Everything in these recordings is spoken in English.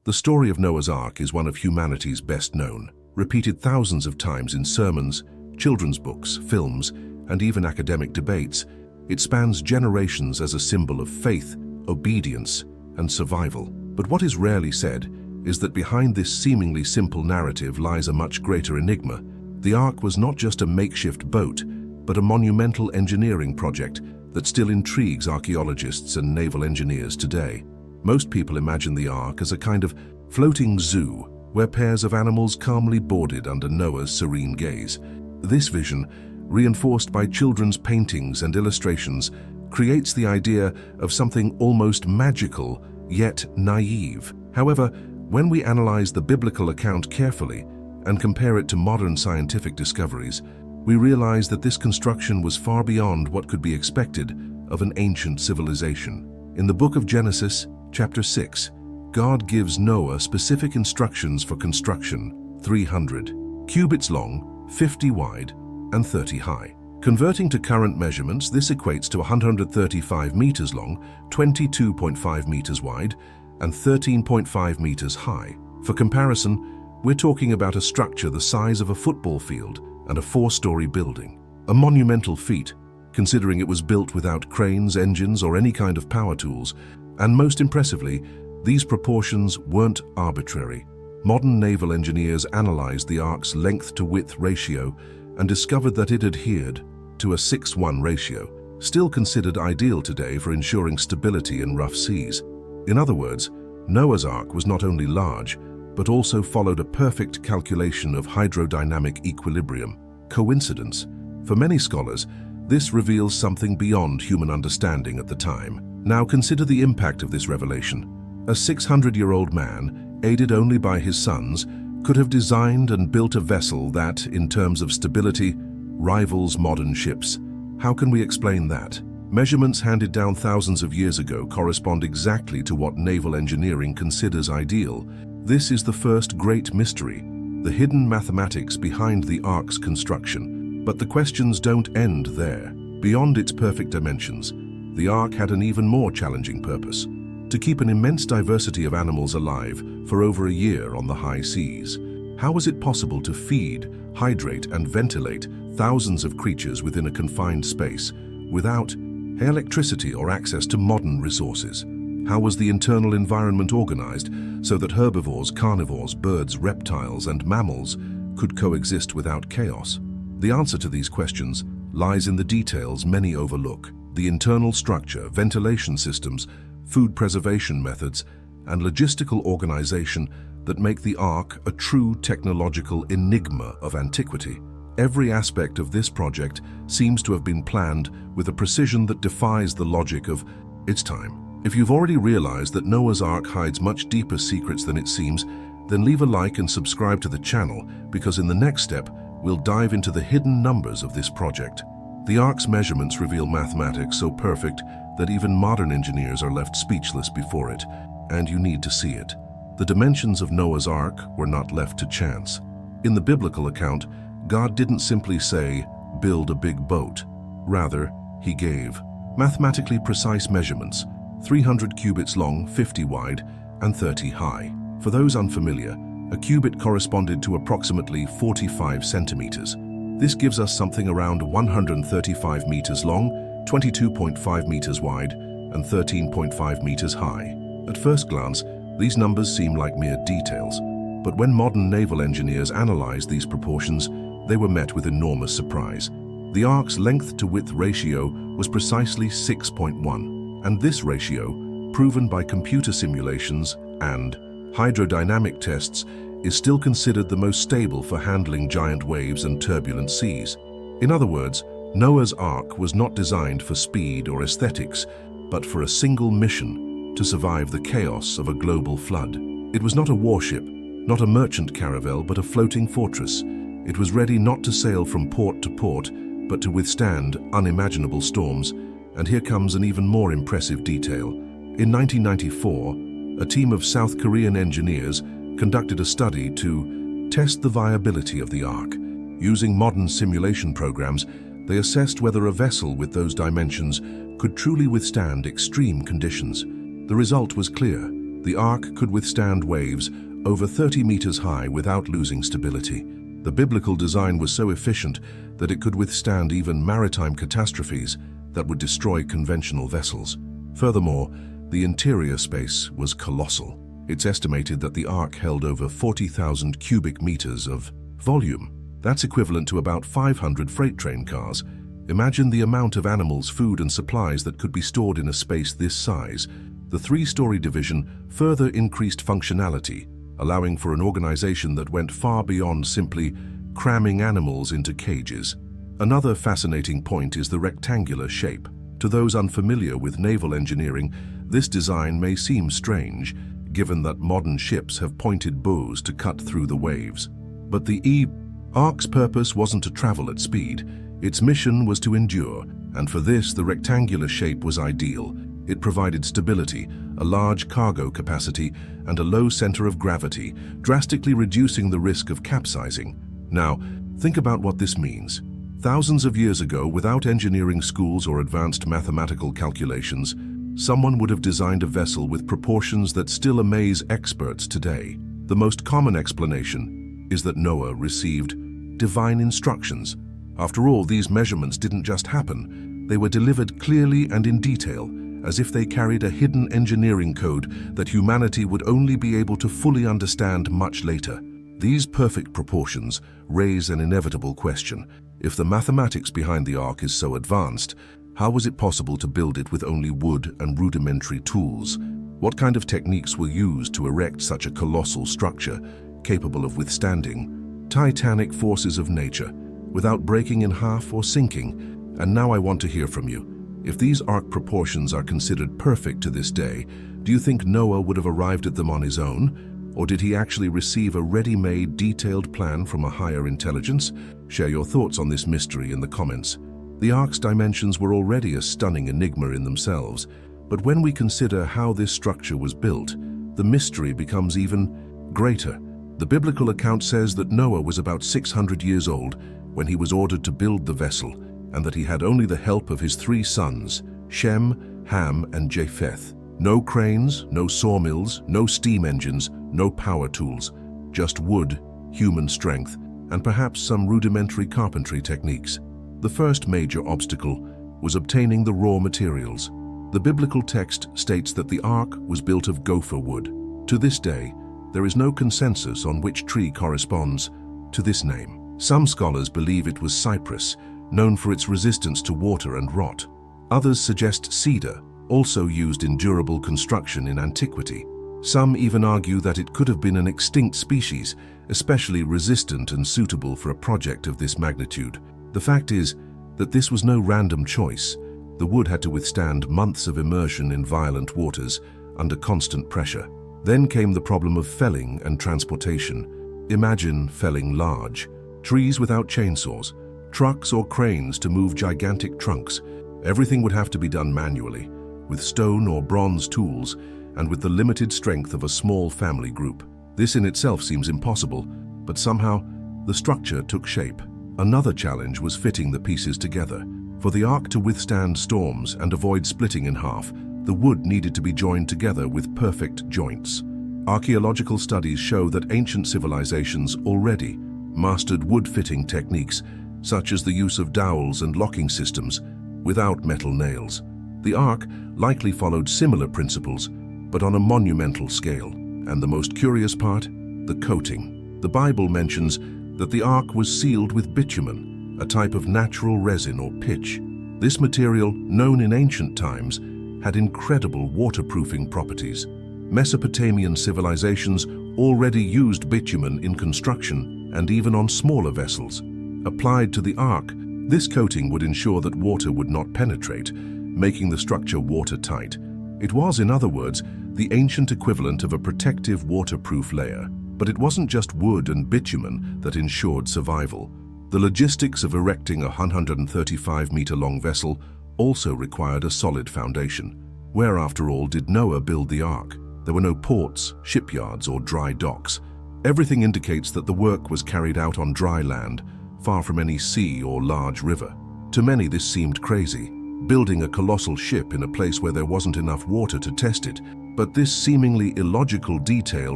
The story of Noah's Ark is one of humanity's best known, repeated thousands of times in sermons, children's books, films, and even academic debates. It spans generations as a symbol of faith, obedience, and survival. But what is rarely said is that behind this seemingly simple narrative lies a much greater enigma. The Ark was not just a makeshift boat, but a monumental engineering project that still intrigues archaeologists and naval engineers today. Most people imagine the Ark as a kind of floating zoo, where pairs of animals calmly boarded under Noah's serene gaze. This vision, reinforced by children's paintings and illustrations, creates the idea of something almost magical, yet naive. However, when we analyze the biblical account carefully and compare it to modern scientific discoveries, we realize that this construction was far beyond what could be expected of an ancient civilization. In the book of Genesis, chapter 6, God gives Noah specific instructions for construction: 300 cubits long, 50 wide, and 30 high. Converting to current measurements, this equates to 135 meters long, 22.5 meters wide, and 13.5 meters high. For comparison, we're talking about a structure the size of a football field and a 4-story building. A monumental feat, considering it was built without cranes, engines, or any kind of power tools. And most impressively, these proportions weren't arbitrary. Modern naval engineers analyzed the Ark's length-to-width ratio and discovered that it adhered to a 6:1 ratio, still considered ideal today for ensuring stability in rough seas. In other words, Noah's Ark was not only large, but also followed a perfect calculation of hydrodynamic equilibrium. Coincidence? For many scholars, this reveals something beyond human understanding at the time. Now consider the impact of this revelation. A 600-year-old man, aided only by his sons, could have designed and built a vessel that, in terms of stability, rivals modern ships. How can we explain that? Measurements handed down thousands of years ago correspond exactly to what naval engineering considers ideal. This is the first great mystery, the hidden mathematics behind the Ark's construction. But the questions don't end there. Beyond its perfect dimensions, the Ark had an even more challenging purpose: to keep an immense diversity of animals alive for over a year on the high seas. How was it possible to feed, hydrate, and ventilate thousands of creatures within a confined space without electricity or access to modern resources? How was the internal environment organized so that herbivores, carnivores, birds, reptiles, and mammals could coexist without chaos? The answer to these questions lies in the details many overlook: the internal structure, ventilation systems, food preservation methods, and logistical organization that make the Ark a true technological enigma of antiquity. Every aspect of this project seems to have been planned with a precision that defies the logic of its time. If you've already realized that Noah's Ark hides much deeper secrets than it seems, then leave a like and subscribe to the channel, because in the next step, we'll dive into the hidden numbers of this project. The Ark's measurements reveal mathematics so perfect that even modern engineers are left speechless before it, and you need to see it. The dimensions of Noah's Ark were not left to chance. In the biblical account, God didn't simply say, "Build a big boat." Rather, he gave mathematically precise measurements: 300 cubits long, 50 wide, and 30 high. For those unfamiliar, a cubit corresponded to approximately 45 centimeters. This gives us something around 135 meters long, 22.5 meters wide, and 13.5 meters high. At first glance, these numbers seem like mere details, but when modern naval engineers analyzed these proportions, they were met with enormous surprise. The Ark's length-to-width ratio was precisely 6.1, and this ratio, proven by computer simulations and hydrodynamic tests, is still considered the most stable for handling giant waves and turbulent seas. In other words, Noah's Ark was not designed for speed or aesthetics, but for a single mission: to survive the chaos of a global flood. It was not a warship, not a merchant caravel, but a floating fortress. It was ready not to sail from port to port, but to withstand unimaginable storms. And here comes an even more impressive detail. In 1994, a team of South Korean engineers conducted a study to test the viability of the Ark. Using modern simulation programs, they assessed whether a vessel with those dimensions could truly withstand extreme conditions. The result was clear. The Ark could withstand waves over 30 meters high without losing stability. The biblical design was so efficient that it could withstand even maritime catastrophes that would destroy conventional vessels. Furthermore, the interior space was colossal. It's estimated that the Ark held over 40,000 cubic meters of volume. That's equivalent to about 500 freight train cars. Imagine the amount of animals, food, and supplies that could be stored in a space this size. The three-story division further increased functionality, allowing for an organization that went far beyond simply cramming animals into cages. Another fascinating point is the rectangular shape. To those unfamiliar with naval engineering, this design may seem strange, given that modern ships have pointed bows to cut through the waves. But the Ark's purpose wasn't to travel at speed. Its mission was to endure, and for this the rectangular shape was ideal. It provided stability, a large cargo capacity, and a low center of gravity, drastically reducing the risk of capsizing. Now, think about what this means. Thousands of years ago, without engineering schools or advanced mathematical calculations, someone would have designed a vessel with proportions that still amaze experts today. The most common explanation is that Noah received divine instructions. After all, these measurements didn't just happen. They were delivered clearly and in detail, as if they carried a hidden engineering code that humanity would only be able to fully understand much later. These perfect proportions raise an inevitable question. If the mathematics behind the Ark is so advanced, how was it possible to build it with only wood and rudimentary tools? What kind of techniques were used to erect such a colossal structure, capable of withstanding titanic forces of nature, without breaking in half or sinking? And now I want to hear from you. If these Ark proportions are considered perfect to this day, do you think Noah would have arrived at them on his own? Or did he actually receive a ready-made, detailed plan from a higher intelligence? Share your thoughts on this mystery in the comments. The Ark's dimensions were already a stunning enigma in themselves, but when we consider how this structure was built, the mystery becomes even greater. The biblical account says that Noah was about 600 years old when he was ordered to build the vessel, and that he had only the help of his 3 sons, Shem, Ham, and Japheth. No cranes, no sawmills, no steam engines, no power tools, just wood, human strength, and perhaps some rudimentary carpentry techniques. The first major obstacle was obtaining the raw materials. The biblical text states that the Ark was built of gopher wood. To this day, there is no consensus on which tree corresponds to this name. Some scholars believe it was cypress, known for its resistance to water and rot. Others suggest cedar, also used in durable construction in antiquity. Some even argue that it could have been an extinct species, especially resistant and suitable for a project of this magnitude. The fact is that this was no random choice. The wood had to withstand months of immersion in violent waters under constant pressure. Then came the problem of felling and transportation. Imagine felling large trees without chainsaws, trucks or cranes to move gigantic trunks. Everything would have to be done manually, with stone or bronze tools, and with the limited strength of a small family group. This in itself seems impossible, but somehow the structure took shape. Another challenge was fitting the pieces together. For the Ark to withstand storms and avoid splitting in half, the wood needed to be joined together with perfect joints. Archaeological studies show that ancient civilizations already mastered wood-fitting techniques, such as the use of dowels and locking systems, without metal nails. The Ark likely followed similar principles, but on a monumental scale. And the most curious part? The coating. The Bible mentions that the Ark was sealed with bitumen, a type of natural resin or pitch. This material, known in ancient times, had incredible waterproofing properties. Mesopotamian civilizations already used bitumen in construction and even on smaller vessels. Applied to the Ark, this coating would ensure that water would not penetrate, making the structure watertight. It was, in other words, the ancient equivalent of a protective waterproof layer. But it wasn't just wood and bitumen that ensured survival. The logistics of erecting a 135-meter-long vessel also required a solid foundation. Where, after all, did Noah build the Ark? There were no ports, shipyards, or dry docks. Everything indicates that the work was carried out on dry land, far from any sea or large river. To many, this seemed crazy, building a colossal ship in a place where there wasn't enough water to test it. But this seemingly illogical detail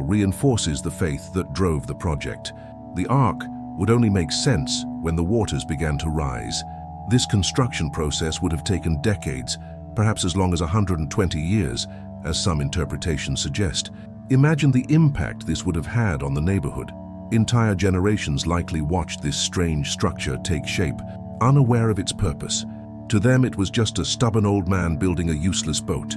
reinforces the faith that drove the project. The Ark would only make sense when the waters began to rise. This construction process would have taken decades, perhaps as long as 120 years, as some interpretations suggest. Imagine the impact this would have had on the neighborhood. Entire generations likely watched this strange structure take shape, unaware of its purpose. To them, it was just a stubborn old man building a useless boat.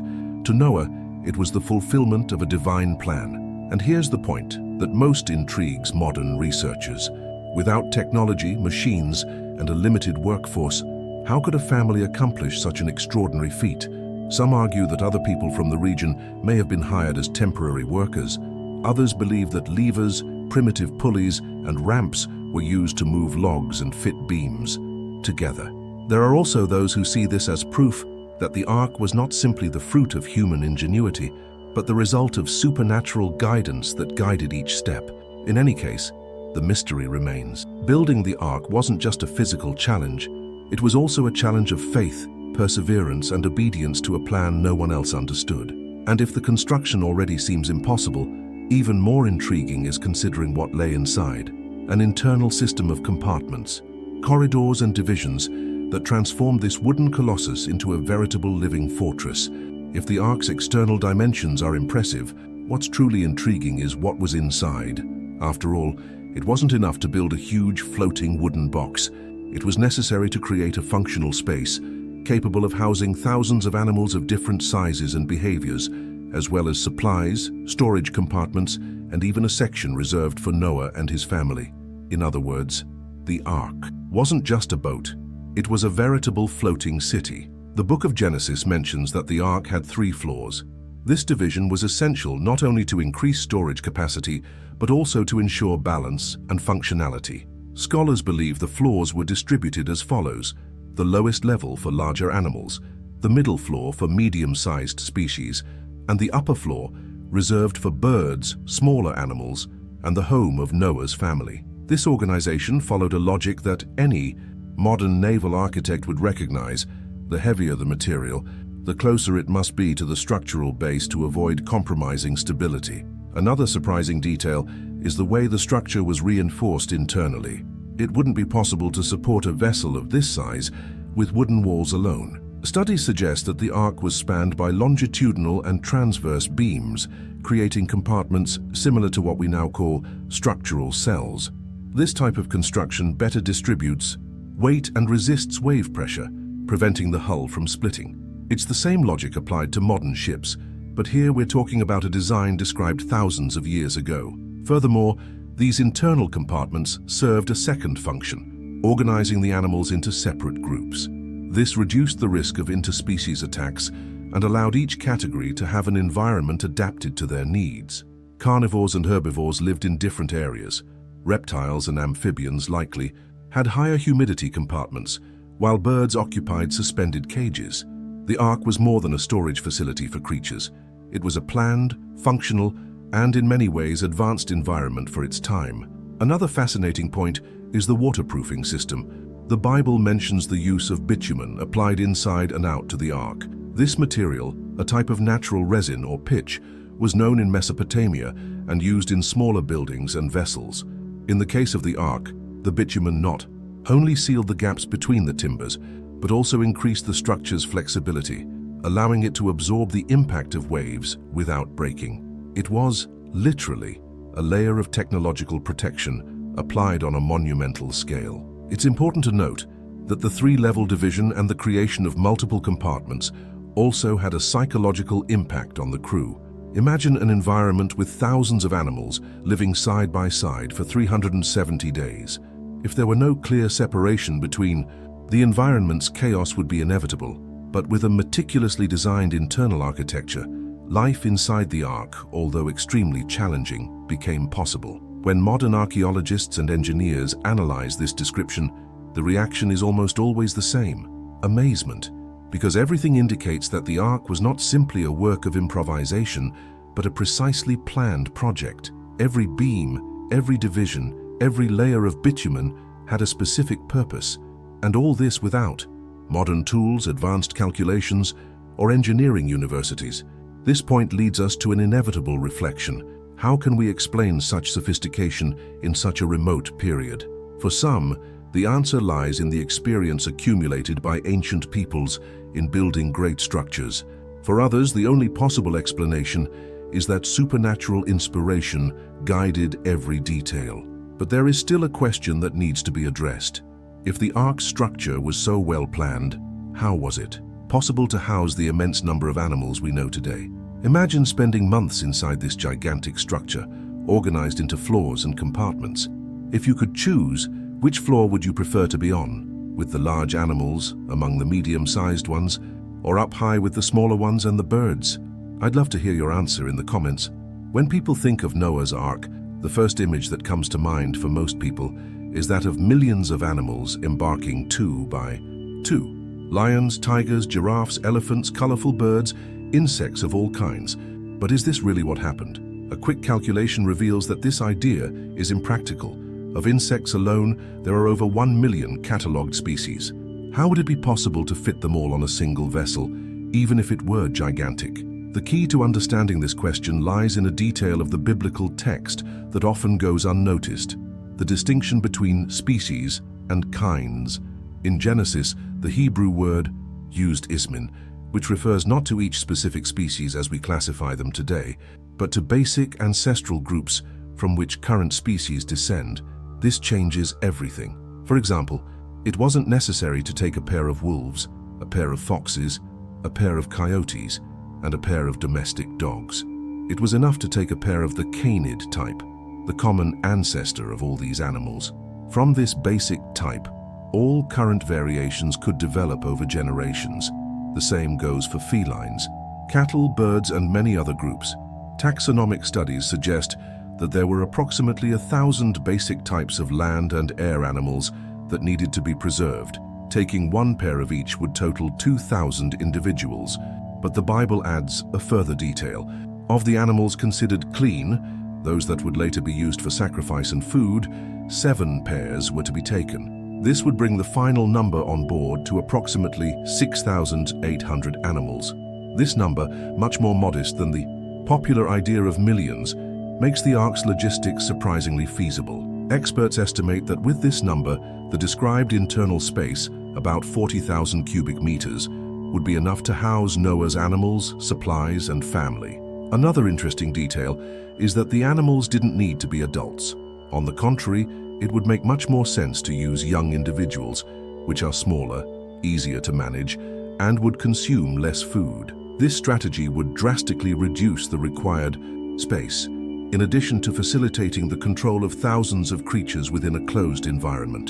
To Noah, it was the fulfillment of a divine plan. And here's the point that most intrigues modern researchers. Without technology, machines, and a limited workforce, how could a family accomplish such an extraordinary feat? Some argue that other people from the region may have been hired as temporary workers. Others believe that levers, primitive pulleys, and ramps were used to move logs and fit beams together. There are also those who see this as proof that the Ark was not simply the fruit of human ingenuity, but the result of supernatural guidance that guided each step. In any case, the mystery remains. Building the Ark wasn't just a physical challenge, it was also a challenge of faith, perseverance, and obedience to a plan no one else understood. And if the construction already seems impossible, even more intriguing is considering what lay inside: an internal system of compartments, corridors, and divisions that transformed this wooden colossus into a veritable living fortress. If the Ark's external dimensions are impressive, what's truly intriguing is what was inside. After all, it wasn't enough to build a huge floating wooden box. It was necessary to create a functional space, capable of housing thousands of animals of different sizes and behaviors, as well as supplies, storage compartments, and even a section reserved for Noah and his family. In other words, the Ark wasn't just a boat. It was a veritable floating city. The book of Genesis mentions that the Ark had 3 floors. This division was essential not only to increase storage capacity, but also to ensure balance and functionality. Scholars believe the floors were distributed as follows: the lowest level for larger animals, the middle floor for medium-sized species, and the upper floor reserved for birds, smaller animals, and the home of Noah's family. This organization followed a logic that any modern naval architect would recognize: the heavier the material, the closer it must be to the structural base to avoid compromising stability. Another surprising detail is the way the structure was reinforced internally. It wouldn't be possible to support a vessel of this size with wooden walls alone. Studies suggest that the Ark was spanned by longitudinal and transverse beams, creating compartments similar to what we now call structural cells. This type of construction better distributes weight and resists wave pressure, preventing the hull from splitting. It's the same logic applied to modern ships, but here we're talking about a design described thousands of years ago. Furthermore, these internal compartments served a second function: organizing the animals into separate groups. This reduced the risk of interspecies attacks and allowed each category to have an environment adapted to their needs. Carnivores and herbivores lived in different areas. Reptiles and amphibians likely had higher humidity compartments, while birds occupied suspended cages. The Ark was more than a storage facility for creatures. It was a planned, functional, and in many ways advanced environment for its time. Another fascinating point is the waterproofing system. The Bible mentions the use of bitumen applied inside and out to the Ark. This material, a type of natural resin or pitch, was known in Mesopotamia and used in smaller buildings and vessels. In the case of the Ark, the bitumen not only sealed the gaps between the timbers, but also increased the structure's flexibility, allowing it to absorb the impact of waves without breaking. It was, literally, a layer of technological protection applied on a monumental scale. It's important to note that the 3-level division and the creation of multiple compartments also had a psychological impact on the crew. Imagine an environment with thousands of animals living side by side for 370 days. If there were no clear separation between, the environment's chaos would be inevitable. But with a meticulously designed internal architecture, life inside the Ark, although extremely challenging, became possible. When modern archaeologists and engineers analyze this description, the reaction is almost always the same: amazement, because everything indicates that the Ark was not simply a work of improvisation, but a precisely planned project. Every beam, every division, every layer of bitumen had a specific purpose, and all this without modern tools, advanced calculations, or engineering universities. This point leads us to an inevitable reflection. How can we explain such sophistication in such a remote period? For some, the answer lies in the experience accumulated by ancient peoples in building great structures. For others, the only possible explanation is that supernatural inspiration guided every detail. But there is still a question that needs to be addressed. If the Ark's structure was so well planned, how was it possible to house the immense number of animals we know today? Imagine spending months inside this gigantic structure, organized into floors and compartments. If you could choose, which floor would you prefer to be on? With the large animals, among the medium-sized ones, or up high with the smaller ones and the birds? I'd love to hear your answer in the comments. When people think of Noah's Ark, the first image that comes to mind for most people is that of millions of animals embarking two by two. Lions, tigers, giraffes, elephants, colorful birds, insects of all kinds. But is this really what happened? A quick calculation reveals that this idea is impractical. Of insects alone, there are over 1 million catalogued species. How would it be possible to fit them all on a single vessel, even if it were gigantic? The key to understanding this question lies in a detail of the biblical text that often goes unnoticed: the distinction between species and kinds. In Genesis, the Hebrew word used ismin, which refers not to each specific species as we classify them today, but to basic ancestral groups from which current species descend. This changes everything. For example, it wasn't necessary to take a pair of wolves, a pair of foxes, a pair of coyotes, and a pair of domestic dogs. It was enough to take a pair of the canid type, the common ancestor of all these animals. From this basic type, all current variations could develop over generations. The same goes for felines, cattle, birds, and many other groups. Taxonomic studies suggest that there were approximately 1,000 basic types of land and air animals that needed to be preserved. Taking one pair of each would total 2,000 individuals. But the Bible adds a further detail. Of the animals considered clean, those that would later be used for sacrifice and food, 7 pairs were to be taken. This would bring the final number on board to approximately 6,800 animals. This number, much more modest than the popular idea of millions, makes the Ark's logistics surprisingly feasible. Experts estimate that with this number, the described internal space, about 40,000 cubic meters, would be enough to house Noah's animals, supplies, and family. Another interesting detail is that the animals didn't need to be adults. On the contrary, it would make much more sense to use young individuals, which are smaller, easier to manage, and would consume less food. This strategy would drastically reduce the required space, in addition to facilitating the control of thousands of creatures within a closed environment.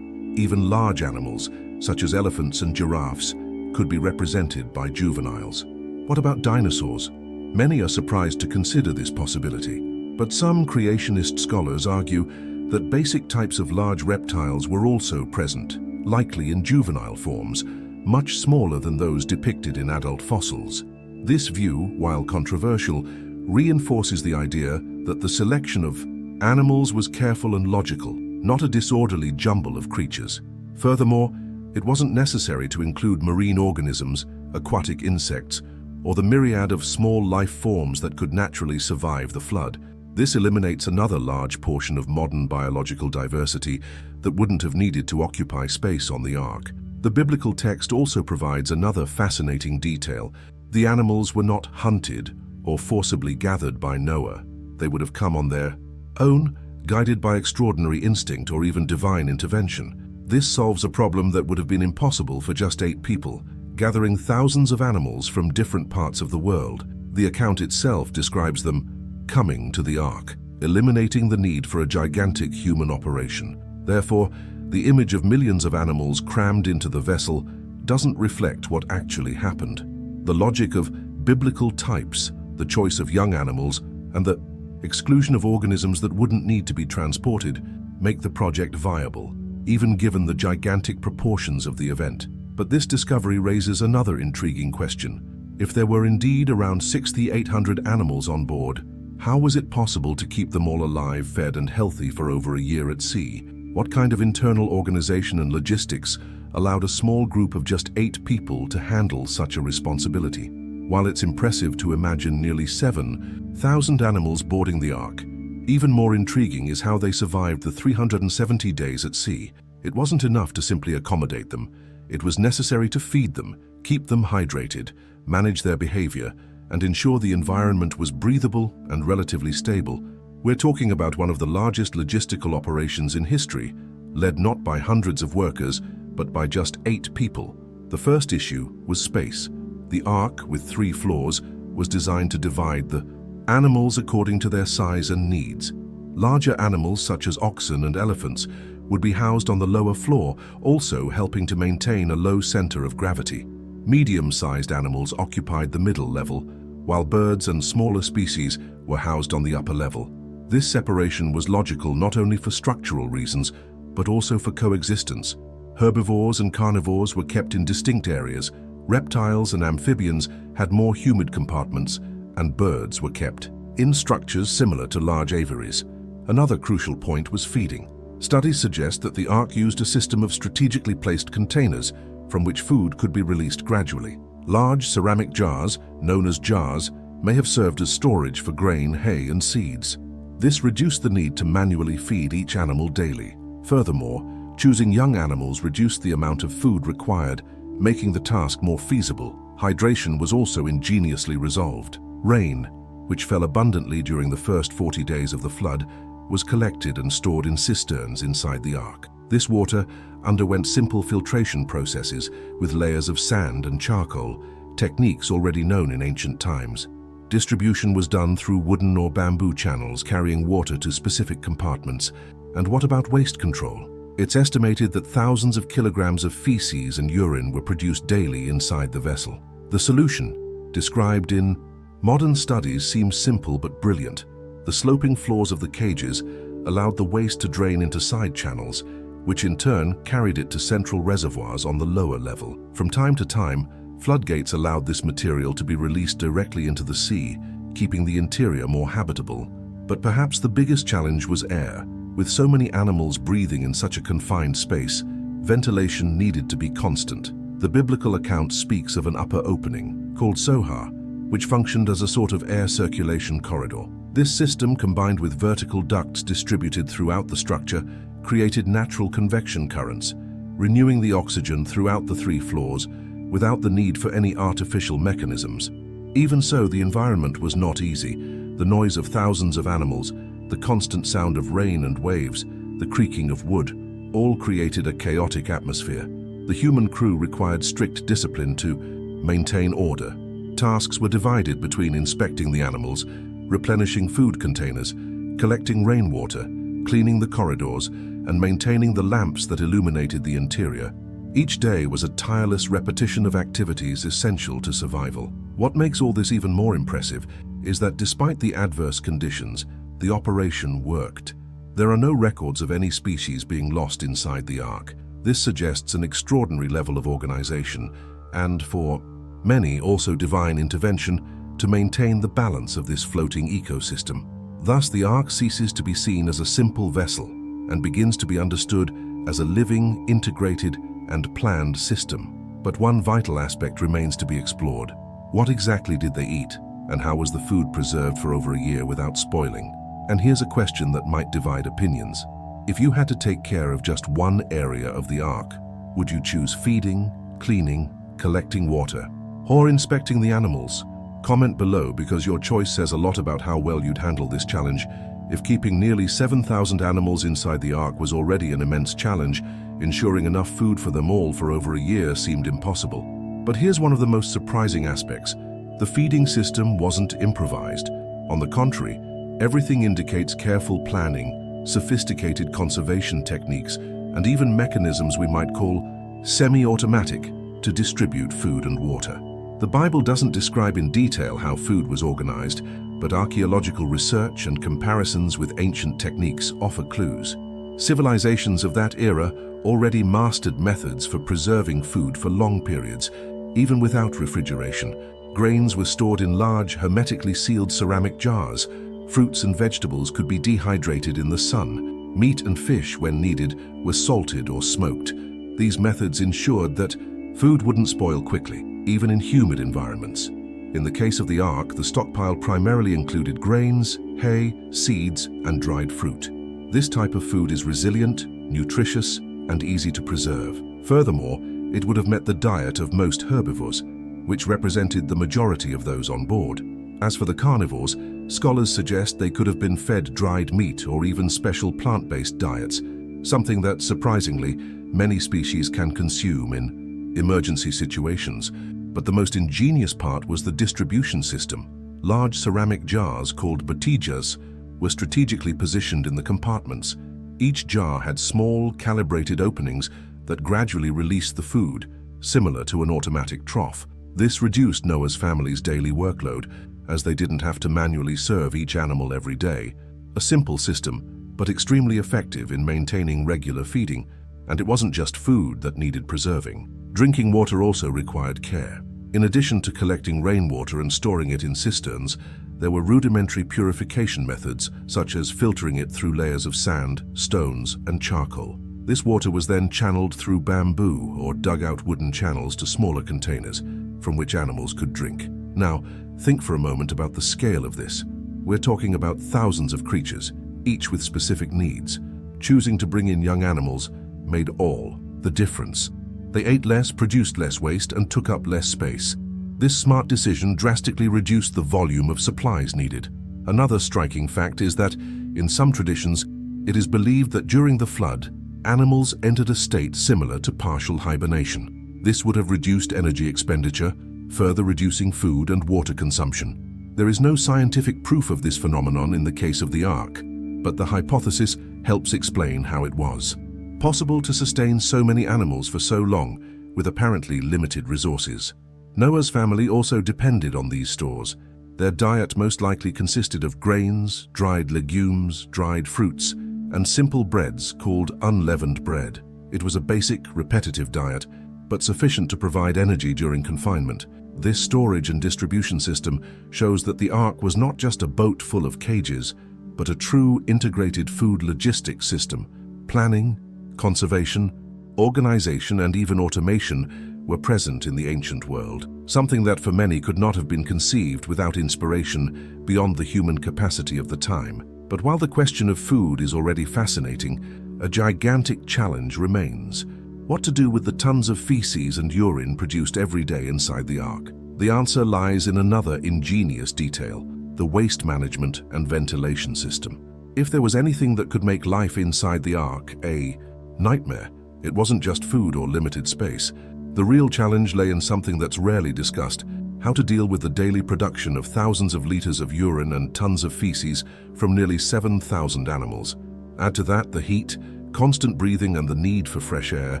Even large animals, such as elephants and giraffes, could be represented by juveniles. What about dinosaurs? Many are surprised to consider this possibility, but some creationist scholars argue that basic types of large reptiles were also present, likely in juvenile forms, much smaller than those depicted in adult fossils. This view, while controversial, reinforces the idea that the selection of animals was careful and logical, not a disorderly jumble of creatures. Furthermore, it wasn't necessary to include marine organisms, aquatic insects, or the myriad of small life forms that could naturally survive the flood. This eliminates another large portion of modern biological diversity that wouldn't have needed to occupy space on the Ark. The biblical text also provides another fascinating detail. The animals were not hunted or forcibly gathered by Noah. They would have come on their own, guided by extraordinary instinct or even divine intervention. This solves a problem that would have been impossible for just 8 people, gathering thousands of animals from different parts of the world. The account itself describes them coming to the Ark, eliminating the need for a gigantic human operation. Therefore, the image of millions of animals crammed into the vessel doesn't reflect what actually happened. The logic of biblical types, the choice of young animals, and the exclusion of organisms that wouldn't need to be transported make the project viable, even given the gigantic proportions of the event. But this discovery raises another intriguing question. If there were indeed around 6,800 animals on board, how was it possible to keep them all alive, fed, and healthy for over a year at sea? What kind of internal organization and logistics allowed a small group of just 8 people to handle such a responsibility? While it's impressive to imagine nearly 7,000 animals boarding the Ark, even more intriguing is how they survived the 370 days at sea. It wasn't enough to simply accommodate them. It was necessary to feed them, keep them hydrated, manage their behavior, and ensure the environment was breathable and relatively stable. We're talking about one of the largest logistical operations in history, led not by hundreds of workers, but by just 8 people. The first issue was space. The Ark, with 3 floors, was designed to divide the animals according to their size and needs. Larger animals such as oxen and elephants would be housed on the lower floor, also helping to maintain a low center of gravity. Medium-sized animals occupied the middle level, while birds and smaller species were housed on the upper level. This separation was logical not only for structural reasons, but also for coexistence. Herbivores and carnivores were kept in distinct areas. Reptiles and amphibians had more humid compartments, and birds were kept in structures similar to large aviaries. Another crucial point was feeding. Studies suggest that the Ark used a system of strategically placed containers from which food could be released gradually. Large ceramic jars, known as jars, may have served as storage for grain, hay, and seeds. This reduced the need to manually feed each animal daily. Furthermore, choosing young animals reduced the amount of food required, making the task more feasible. Hydration was also ingeniously resolved. Rain, which fell abundantly during the first 40 days of the flood, was collected and stored in cisterns inside the Ark. This water underwent simple filtration processes with layers of sand and charcoal, techniques already known in ancient times. Distribution was done through wooden or bamboo channels carrying water to specific compartments. And what about waste control? It's estimated that thousands of kilograms of feces and urine were produced daily inside the vessel. The solution, described in modern studies, seems simple but brilliant. The sloping floors of the cages allowed the waste to drain into side channels, which in turn carried it to central reservoirs on the lower level. From time to time, floodgates allowed this material to be released directly into the sea, keeping the interior more habitable. But perhaps the biggest challenge was air. With so many animals breathing in such a confined space, ventilation needed to be constant. The biblical account speaks of an upper opening, called Sohar, which functioned as a sort of air circulation corridor. This system, combined with vertical ducts distributed throughout the structure, created natural convection currents, renewing the oxygen throughout the 3 floors without the need for any artificial mechanisms. Even so, the environment was not easy. The noise of thousands of animals, the constant sound of rain and waves, the creaking of wood, all created a chaotic atmosphere. The human crew required strict discipline to maintain order. Tasks were divided between inspecting the animals, replenishing food containers, collecting rainwater, cleaning the corridors, and maintaining the lamps that illuminated the interior. Each day was a tireless repetition of activities essential to survival. What makes all this even more impressive is that despite the adverse conditions, the operation worked. There are no records of any species being lost inside the Ark. This suggests an extraordinary level of organization and, for many, also divine intervention to maintain the balance of this floating ecosystem. Thus, the Ark ceases to be seen as a simple vessel and begins to be understood as a living, integrated, and planned system. But one vital aspect remains to be explored. What exactly did they eat, and how was the food preserved for over a year without spoiling? And here's a question that might divide opinions. If you had to take care of just one area of the Ark, would you choose feeding, cleaning, collecting water, or inspecting the animals? Comment below, because your choice says a lot about how well you'd handle this challenge. If keeping nearly 7,000 animals inside the Ark was already an immense challenge, ensuring enough food for them all for over a year seemed impossible. But here's one of the most surprising aspects. The feeding system wasn't improvised. On the contrary, everything indicates careful planning, sophisticated conservation techniques, and even mechanisms we might call semi-automatic to distribute food and water. The Bible doesn't describe in detail how food was organized, but archaeological research and comparisons with ancient techniques offer clues. Civilizations of that era already mastered methods for preserving food for long periods, even without refrigeration. Grains were stored in large, hermetically sealed ceramic jars. Fruits and vegetables could be dehydrated in the sun. Meat and fish, when needed, were salted or smoked. These methods ensured that food wouldn't spoil quickly, even in humid environments. In the case of the Ark, the stockpile primarily included grains, hay, seeds, and dried fruit. This type of food is resilient, nutritious, and easy to preserve. Furthermore, it would have met the diet of most herbivores, which represented the majority of those on board. As for the carnivores, scholars suggest they could have been fed dried meat or even special plant-based diets, something that, surprisingly, many species can consume in emergency situations. But the most ingenious part was the distribution system. Large ceramic jars called botijas were strategically positioned in the compartments. Each jar had small, calibrated openings that gradually released the food, similar to an automatic trough. This reduced Noah's family's daily workload, as they didn't have to manually serve each animal every day. A simple system, but extremely effective in maintaining regular feeding, and it wasn't just food that needed preserving. Drinking water also required care. In addition to collecting rainwater and storing it in cisterns, there were rudimentary purification methods, such as filtering it through layers of sand, stones, and charcoal. This water was then channeled through bamboo or dug out wooden channels to smaller containers, from which animals could drink. Now, think for a moment about the scale of this. We're talking about thousands of creatures, each with specific needs. Choosing to bring in young animals made all the difference. They ate less, produced less waste, and took up less space. This smart decision drastically reduced the volume of supplies needed. Another striking fact is that, in some traditions, it is believed that during the flood, animals entered a state similar to partial hibernation. This would have reduced energy expenditure, further reducing food and water consumption. There is no scientific proof of this phenomenon in the case of the Ark, but the hypothesis helps explain how it was possible to sustain so many animals for so long with apparently limited resources. Noah's family also depended on these stores. Their diet most likely consisted of grains, dried legumes, dried fruits, and simple breads called unleavened bread. It was a basic, repetitive diet, but sufficient to provide energy during confinement. This storage and distribution system shows that the Ark was not just a boat full of cages, but a true integrated food logistics system. Planning, conservation, organization, and even automation were present in the ancient world, something that for many could not have been conceived without inspiration beyond the human capacity of the time. But while the question of food is already fascinating, a gigantic challenge remains. What to do with the tons of feces and urine produced every day inside the Ark? The answer lies in another ingenious detail: the waste management and ventilation system. If there was anything that could make life inside the Ark a nightmare, it wasn't just food or limited space. The real challenge lay in something that's rarely discussed: how to deal with the daily production of thousands of liters of urine and tons of feces from nearly 7,000 animals. Add to that the heat, constant breathing, and the need for fresh air,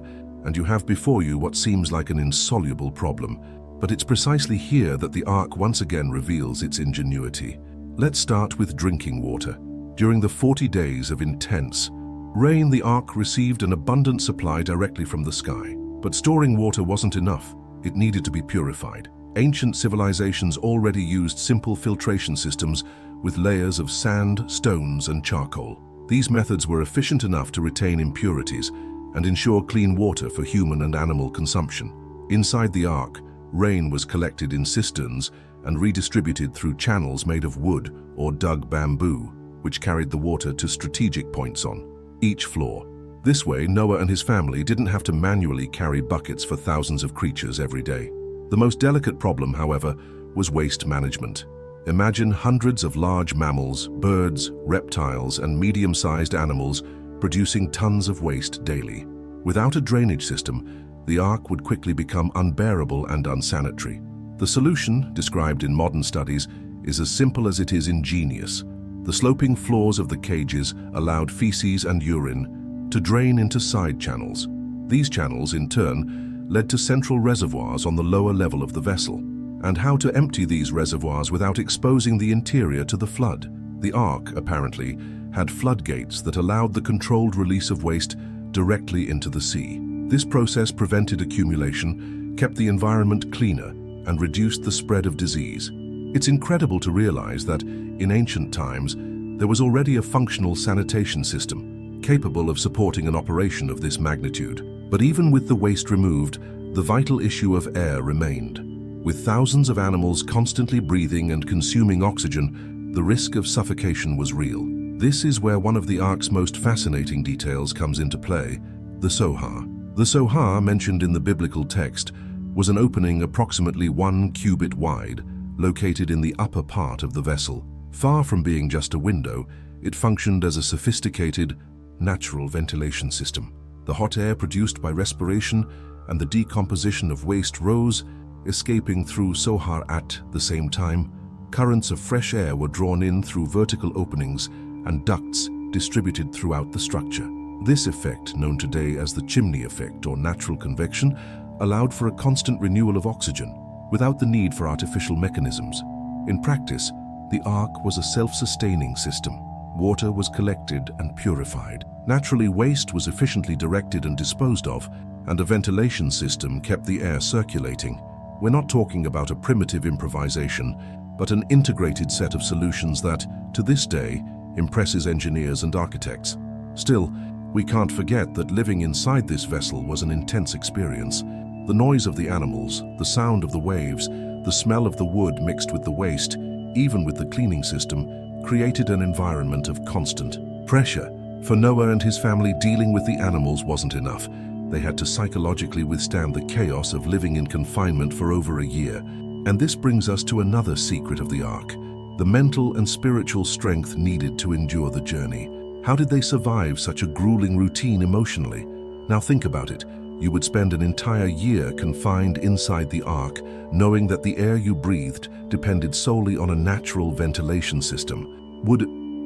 and you have before you what seems like an insoluble problem. But it's precisely here that the Ark once again reveals its ingenuity. Let's start with drinking water. During the 40 days of intense rain, the Ark received an abundant supply directly from the sky. But storing water wasn't enough. It needed to be purified. Ancient civilizations already used simple filtration systems with layers of sand, stones, and charcoal. These methods were efficient enough to retain impurities and ensure clean water for human and animal consumption. Inside the Ark, rain was collected in cisterns and redistributed through channels made of wood or dug bamboo, which carried the water to strategic points on each floor. This way, Noah and his family didn't have to manually carry buckets for thousands of creatures every day. The most delicate problem, however, was waste management. Imagine hundreds of large mammals, birds, reptiles, and medium-sized animals producing tons of waste daily. Without a drainage system, the Ark would quickly become unbearable and unsanitary. The solution, described in modern studies, is as simple as it is ingenious. The sloping floors of the cages allowed feces and urine to drain into side channels. These channels, in turn, led to central reservoirs on the lower level of the vessel. And how to empty these reservoirs without exposing the interior to the flood? The Ark, apparently, had floodgates that allowed the controlled release of waste directly into the sea. This process prevented accumulation, kept the environment cleaner, and reduced the spread of disease. It's incredible to realize that, in ancient times, there was already a functional sanitation system, capable of supporting an operation of this magnitude. But even with the waste removed, the vital issue of air remained. With thousands of animals constantly breathing and consuming oxygen, the risk of suffocation was real. This is where one of the Ark's most fascinating details comes into play: the Sohar. The Sohar, mentioned in the biblical text, was an opening approximately 1 cubit wide, located in the upper part of the vessel. Far from being just a window, it functioned as a sophisticated, natural ventilation system. The hot air produced by respiration and the decomposition of waste rose, escaping through Sohar. At the same time, currents of fresh air were drawn in through vertical openings and ducts distributed throughout the structure. This effect, known today as the chimney effect or natural convection, allowed for a constant renewal of oxygen, without the need for artificial mechanisms. In practice, the Ark was a self-sustaining system. Water was collected and purified. Naturally, waste was efficiently directed and disposed of, and a ventilation system kept the air circulating. We're not talking about a primitive improvisation, but an integrated set of solutions that, to this day, impresses engineers and architects. Still, we can't forget that living inside this vessel was an intense experience. The noise of the animals, the sound of the waves, the smell of the wood mixed with the waste, even with the cleaning system, created an environment of constant pressure. For Noah and his family, dealing with the animals wasn't enough. They had to psychologically withstand the chaos of living in confinement for over a year. And this brings us to another secret of the Ark: the mental and spiritual strength needed to endure the journey. How did they survive such a grueling routine emotionally? Now think about it. You would spend an entire year confined inside the Ark, knowing that the air you breathed depended solely on a natural ventilation system. Would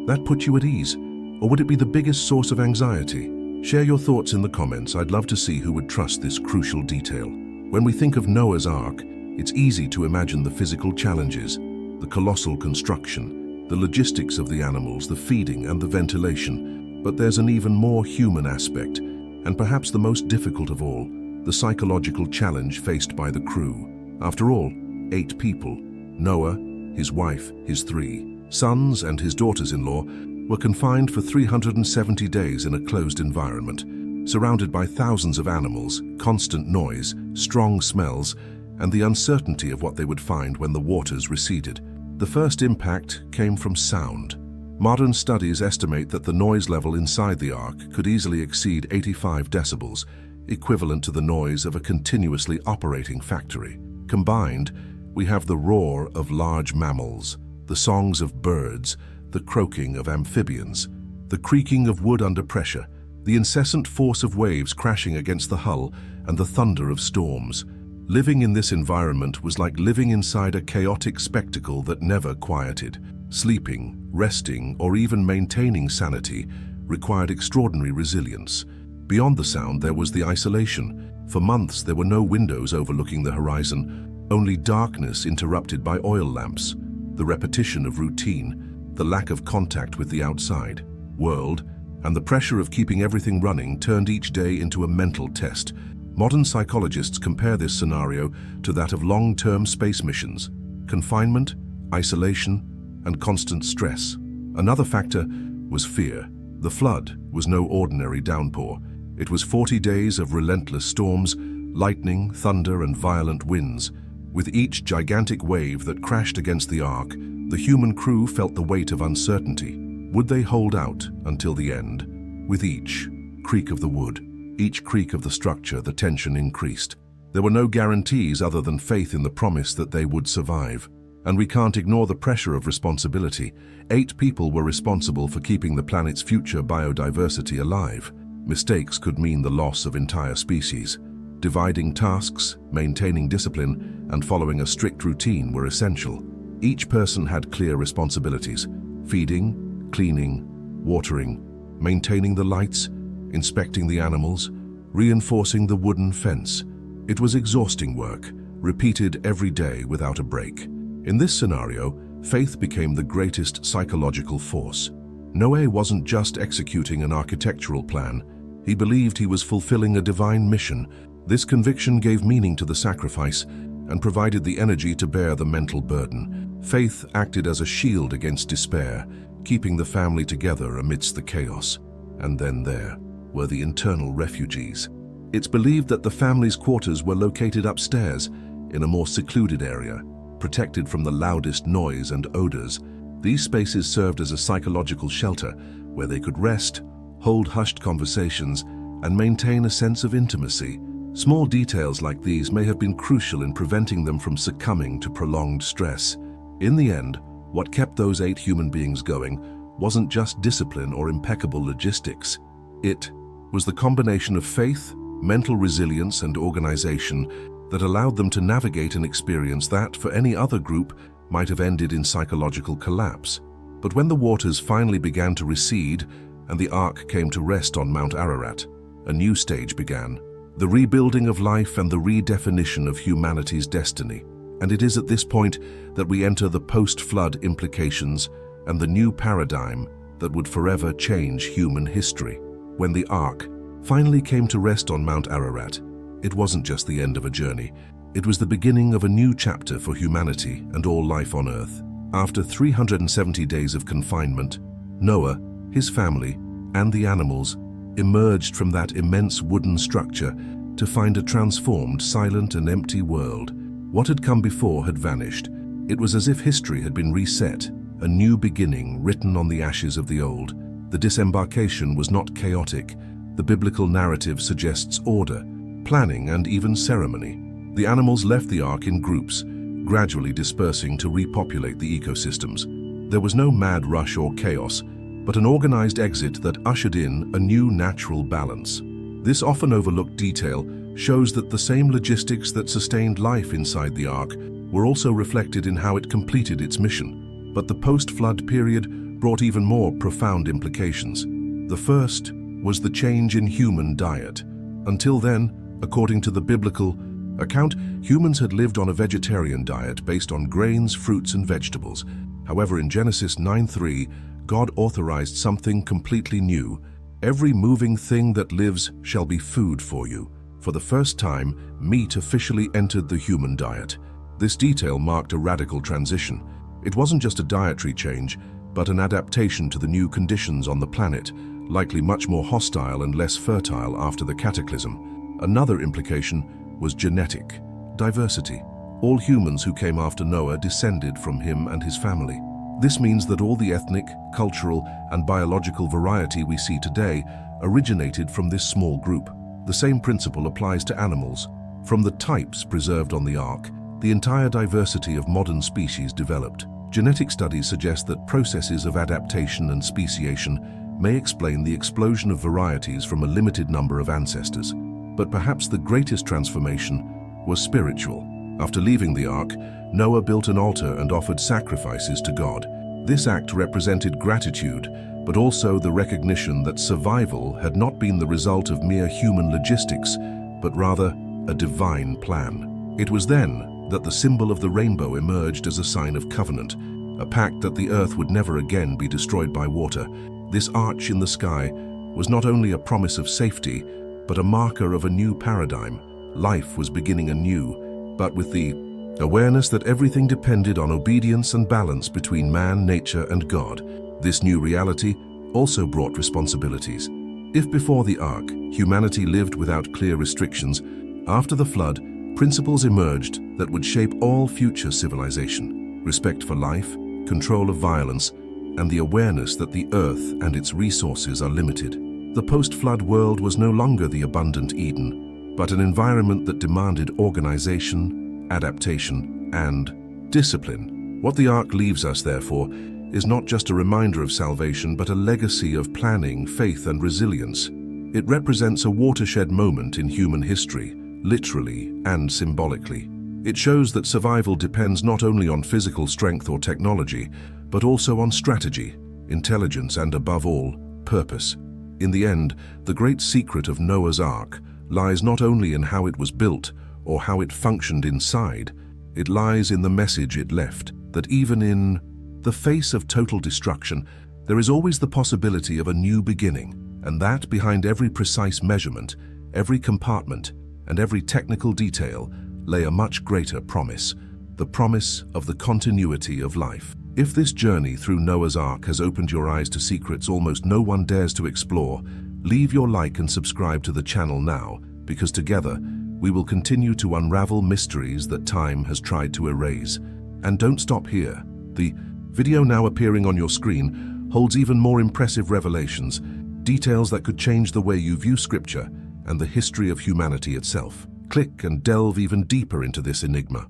that put you at ease? Or would it be the biggest source of anxiety? Share your thoughts in the comments. I'd love to see who would trust this crucial detail. When we think of Noah's Ark, it's easy to imagine the physical challenges, the colossal construction, the logistics of the animals, the feeding and the ventilation. But there's an even more human aspect, and perhaps the most difficult of all, the psychological challenge faced by the crew. After all, 8 people, Noah, his wife, his 3 sons and his daughters-in-law, were confined for 370 days in a closed environment, surrounded by thousands of animals, constant noise, strong smells, and the uncertainty of what they would find when the waters receded. The first impact came from sound. Modern studies estimate that the noise level inside the Ark could easily exceed 85 decibels, equivalent to the noise of a continuously operating factory. Combined, we have the roar of large mammals, the songs of birds, the croaking of amphibians, the creaking of wood under pressure, the incessant force of waves crashing against the hull, and the thunder of storms. Living in this environment was like living inside a chaotic spectacle that never quieted. Sleeping, resting, or even maintaining sanity required extraordinary resilience. Beyond the sound, there was the isolation. For months, there were no windows overlooking the horizon, only darkness interrupted by oil lamps. The repetition of routine, the lack of contact with the outside world, and the pressure of keeping everything running turned each day into a mental test. Modern psychologists compare this scenario to that of long-term space missions: confinement, isolation, and constant stress. Another factor was fear. The flood was no ordinary downpour. It was 40 days of relentless storms, lightning, thunder, and violent winds. With each gigantic wave that crashed against the Ark, the human crew felt the weight of uncertainty. Would they hold out until the end? With each creak of the wood, each creak of the structure, the tension increased. There were no guarantees other than faith in the promise that they would survive. And we can't ignore the pressure of responsibility. 8 people were responsible for keeping the planet's future biodiversity alive. Mistakes could mean the loss of entire species. Dividing tasks, maintaining discipline, and following a strict routine were essential. Each person had clear responsibilities: feeding, cleaning, watering, maintaining the lights, inspecting the animals, reinforcing the wooden fence. It was exhausting work, repeated every day without a break. In this scenario, faith became the greatest psychological force. Noé wasn't just executing an architectural plan. He believed he was fulfilling a divine mission. This conviction gave meaning to the sacrifice and provided the energy to bear the mental burden. Faith acted as a shield against despair, keeping the family together amidst the chaos. And then there were the internal refugees. It's believed that the family's quarters were located upstairs, in a more secluded area, protected from the loudest noise and odors. These spaces served as a psychological shelter where they could rest, hold hushed conversations, and maintain a sense of intimacy. Small details like these may have been crucial in preventing them from succumbing to prolonged stress. In the end, what kept those 8 human beings going wasn't just discipline or impeccable logistics. It was the combination of faith, mental resilience, and organization that allowed them to navigate an experience that, for any other group, might have ended in psychological collapse. But when the waters finally began to recede and the Ark came to rest on Mount Ararat, a new stage began, the rebuilding of life and the redefinition of humanity's destiny. And it is at this point that we enter the post-flood implications and the new paradigm that would forever change human history. When the Ark finally came to rest on Mount Ararat, it wasn't just the end of a journey. It was the beginning of a new chapter for humanity and all life on Earth. After 370 days of confinement, Noah, his family, and the animals emerged from that immense wooden structure to find a transformed, silent, and empty world. What had come before had vanished. It was as if history had been reset, a new beginning written on the ashes of the old. The disembarkation was not chaotic. The biblical narrative suggests order, planning, and even ceremony. The animals left the Ark in groups, gradually dispersing to repopulate the ecosystems. There was no mad rush or chaos, but an organized exit that ushered in a new natural balance. This often overlooked detail shows that the same logistics that sustained life inside the Ark were also reflected in how it completed its mission. But the post-flood period brought even more profound implications. The first was the change in human diet. Until then, according to the biblical account, humans had lived on a vegetarian diet based on grains, fruits, and vegetables. However, in Genesis 9:3, God authorized something completely new. Every moving thing that lives shall be food for you. For the first time, meat officially entered the human diet. This detail marked a radical transition. It wasn't just a dietary change, but an adaptation to the new conditions on the planet, likely much more hostile and less fertile after the cataclysm. Another implication was genetic diversity. All humans who came after Noah descended from him and his family. This means that all the ethnic, cultural, and biological variety we see today originated from this small group. The same principle applies to animals. From the types preserved on the Ark, the entire diversity of modern species developed. Genetic studies suggest that processes of adaptation and speciation may explain the explosion of varieties from a limited number of ancestors. But perhaps the greatest transformation was spiritual. After leaving the Ark, Noah built an altar and offered sacrifices to God. This act represented gratitude, but also the recognition that survival had not been the result of mere human logistics, but rather a divine plan. It was then that the symbol of the rainbow emerged as a sign of covenant, a pact that the earth would never again be destroyed by water. This arch in the sky was not only a promise of safety, but a marker of a new paradigm. Life was beginning anew, but with the awareness that everything depended on obedience and balance between man, nature, and God. This new reality also brought responsibilities. If before the Ark, humanity lived without clear restrictions, after the flood, principles emerged that would shape all future civilization: respect for life, control of violence, and the awareness that the earth and its resources are limited. The post-flood world was no longer the abundant Eden, but an environment that demanded organization, adaptation, and discipline. What the Ark leaves us, therefore, is not just a reminder of salvation, but a legacy of planning, faith, and resilience. It represents a watershed moment in human history, literally and symbolically. It shows that survival depends not only on physical strength or technology, but also on strategy, intelligence, and above all, purpose. In the end, the great secret of Noah's Ark lies not only in how it was built or how it functioned inside, it lies in the message it left, that even in the face of total destruction, there is always the possibility of a new beginning, and that behind every precise measurement, every compartment, and every technical detail lay a much greater promise, the promise of the continuity of life. If this journey through Noah's Ark has opened your eyes to secrets almost no one dares to explore, leave your like and subscribe to the channel now, because together We will continue to unravel mysteries that time has tried to erase. And don't stop here. The video now appearing on your screen holds even more impressive revelations, details that could change the way you view Scripture and the history of humanity itself. Click and delve even deeper into this enigma.